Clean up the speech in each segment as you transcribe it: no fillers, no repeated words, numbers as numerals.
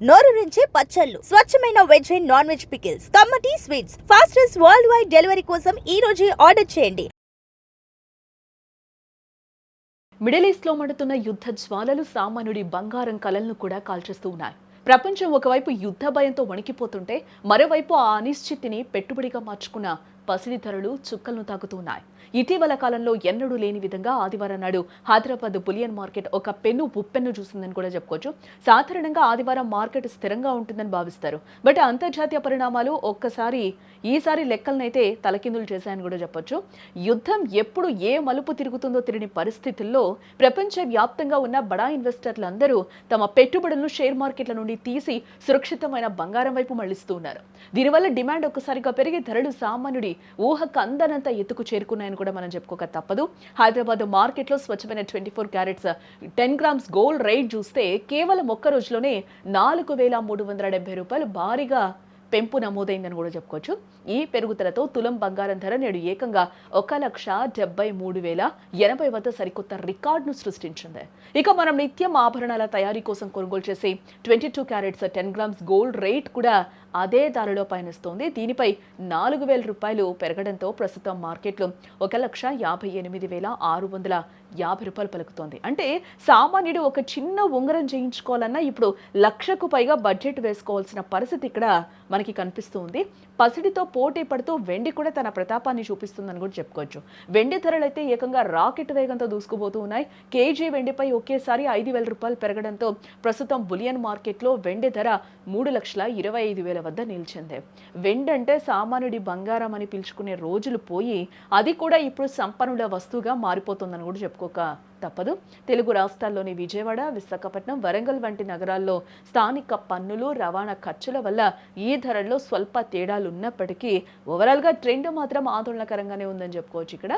నోరూరించే పచ్చళ్ళు, స్వచ్ఛమైన veg and non veg pickles, కమ్మటి sweets, fastest world wide delivery కోసం ఈ రోజే ఆర్డర్ చేయండి. మిడిల్ ఈస్ట్ లో మండుతున్న యుద్ధ జ్వాలలు సామాన్యుడి బంగారం కలలను కూడా కాల్చేస్తూ ఉన్నాయి. ప్రపంచం ఒకవైపు యుద్ధ భయంతో వణికిపోతుంటే మరోవైపు ఆ అనిశ్చితిని పెట్టుబడిగా మార్చుకున్న పసిడి ధరలు చుక్కలను తాకుతున్నాయి. ఇటీవల కాలంలో ఎన్నడూ లేని విధంగా ఆదివారం నాడు హైదరాబాద్ బులియన్ మార్కెట్ ఒక పెన్ను ఉప్పెన్ను చూసిందని కూడా చెప్పుకోవచ్చు. సాధారణంగా ఆదివారం మార్కెట్ స్థిరంగా ఉంటుందని భావిస్తారు. బట్ అంతర్జాతీయ పరిణామాలు ఈసారి లెక్కలనైతే తలకిందులు చేశాయని కూడా చెప్పొచ్చు. యుద్ధం ఎప్పుడు ఏ మలుపు తిరుగుతుందో తెలియని పరిస్థితుల్లో ప్రపంచ వ్యాప్తంగా ఉన్న బడా ఇన్వెస్టర్లందరూ తమ పెట్టుబడులను షేర్ మార్కెట్ల నుండి తీసి సురక్షితమైన బంగారం వైపు మళ్లిస్తూ ఉన్నారు. దీనివల్ల డిమాండ్ ఒక్కసారిగా పెరిగి ధరలు సామాన్యుడి ఊహకు అందనంత ఎత్తుకు చేరుకున్నాయని కూడా మనం చెప్పుకోక తప్పదు. హైదరాబాద్ మార్కెట్లో స్వచ్ఛమైన 24 క్యారెట్స్ 10 గ్రామ్స్ గోల్డ్ రేట్ చూస్తే కేవలం ఒక్క రోజులోనే 4,370 రూపాయలు భారీగా పెంపు నమోదైందని కూడా చెప్పుకోవచ్చు. ఈ పెరుగుదలతో తులం బంగారం ధర నేడు ఏకంగా 1,73,080 వద్ద సరికొత్త రికార్డును సృష్టించింది. ఇక మనం నిత్యం ఆభరణాల తయారీ కోసం కొనుగోలు చేసే 22 క్యారెట్స్ 10 గ్రామ్స్ గోల్డ్ రేట్ కూడా అదే దారిలో పయనిస్తోంది. దీనిపై 4,000 రూపాయలు పెరగడంతో ప్రస్తుతం మార్కెట్లో 1,58,650 రూపాయలు పలుకుతోంది. అంటే సామాన్యుడు ఒక చిన్న ఉంగరం చేయించుకోవాలన్నా ఇప్పుడు 1,00,000కు పైగా బడ్జెట్ వేసుకోవాల్సిన పరిస్థితి ఇక్కడ మనకి కనిపిస్తుంది. పసిడితో పోటీ పడుతూ వెండి కూడా తన ప్రతాపాన్ని చూపిస్తుందని కూడా చెప్పుకోవచ్చు. వెండి ధరలు అయితే ఏకంగా రాకెట్ వేగంతో దూసుకుపోతూ ఉన్నాయి. కేజీ వెండిపై ఒకేసారి 5,000 రూపాయలు పెరగడంతో ప్రస్తుతం బులియన్ మార్కెట్లో వెండి ధర 3,25,000 వద్ద నిలిచింది. వెండి అంటే సామాన్యుడి బంగారం అని పిలుచుకునే రోజులు పోయి అది కూడా ఇప్పుడు సంపన్నుల వస్తువుగా మారిపోతుందని కూడా చెప్పుకోక తప్పదు. తెలుగు రాష్ట్రాల్లోని విజయవాడ, విశాఖపట్నం, వరంగల్ వంటి నగరాల్లో స్థానిక పన్నులు, రవాణా ఖర్చుల వల్ల ఈ ధరల్లో స్వల్ప తేడాలు ఉన్నప్పటికీ ఓవరాల్గా ట్రెండ్ మాత్రం ఆందోళనకరంగానే ఉందని చెప్పుకోవచ్చు ఇక్కడ.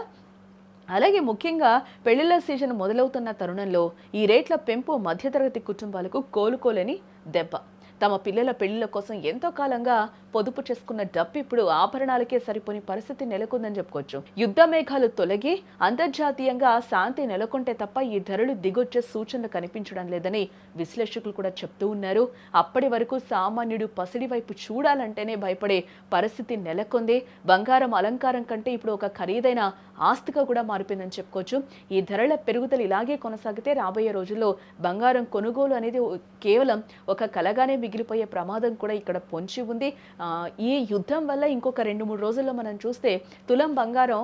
అలాగే ముఖ్యంగా పెళ్లిళ్ల సీజన్ మొదలవుతున్న తరుణంలో ఈ రేట్ల పెంపు మధ్యతరగతి కుటుంబాలకు కోలుకోలేని దెబ్బ. తమ పిల్లల పెళ్లిళ్ల కోసం ఎంతో కాలంగా పొదుపు చేసుకున్న డబ్బు ఇప్పుడు ఆభరణాలకే సరిపోని పరిస్థితి నెలకొందని చెప్పుకోవచ్చు. యుద్ధ మేఘాలు తొలగి అంతర్జాతీయంగా శాంతి నెలకొంటే తప్ప ఈ ధరలు దిగొచ్చే సూచనలు కనిపించడం లేదని విశ్లేషకులు కూడా చెప్తూ ఉన్నారు. అప్పటి వరకు సామాన్యుడు పసిడి వైపు చూడాలంటేనే భయపడే పరిస్థితి నెలకొంది. బంగారం అలంకారం కంటే ఇప్పుడు ఒక ఖరీదైన ఆస్తిగా కూడా మారిపోయిందని చెప్పుకోవచ్చు. ఈ ధరల పెరుగుదల ఇలాగే కొనసాగితే రాబోయే రోజుల్లో బంగారం కొనుగోలు అనేది కేవలం ఒక కలగానే మిగిలిపోయే ప్రమాదం కూడా ఇక్కడ పొంచి ఉంది. ఈ యుద్ధం వల్ల ఇంకొక 2-3 రోజుల్లో మనం చూస్తే తులం బంగారం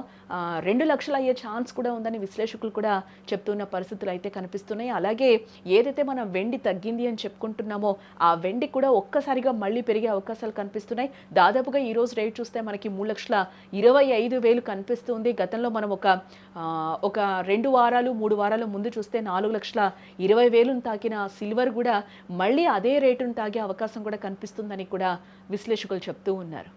2 లక్షలు అయ్యే ఛాన్స్ కూడా ఉందని విశ్లేషకులు కూడా చెప్తున్న పరిస్థితులు అయితే కనిపిస్తున్నాయి. అలాగే ఏదైతే మనం వెండి తగ్గింది అని చెప్పుకుంటున్నామో ఆ వెండి కూడా ఒక్కసారిగా మళ్ళీ పెరిగే అవకాశాలు కనిపిస్తున్నాయి. దాదాపుగా ఈ రోజు రేట్ చూస్తే మనకి 3,25,000 కనిపిస్తుంది. గతంలో మనం ఒక 2 వారాలు 3 వారాల ముందు చూస్తే 4,20,000 తాకిన సిల్వర్ కూడా మళ్ళీ అదే రేటును తాగే అవకాశం కూడా కనిపిస్తుందని కూడా విశ్లేషకులు చెప్తూ ఉన్నారు.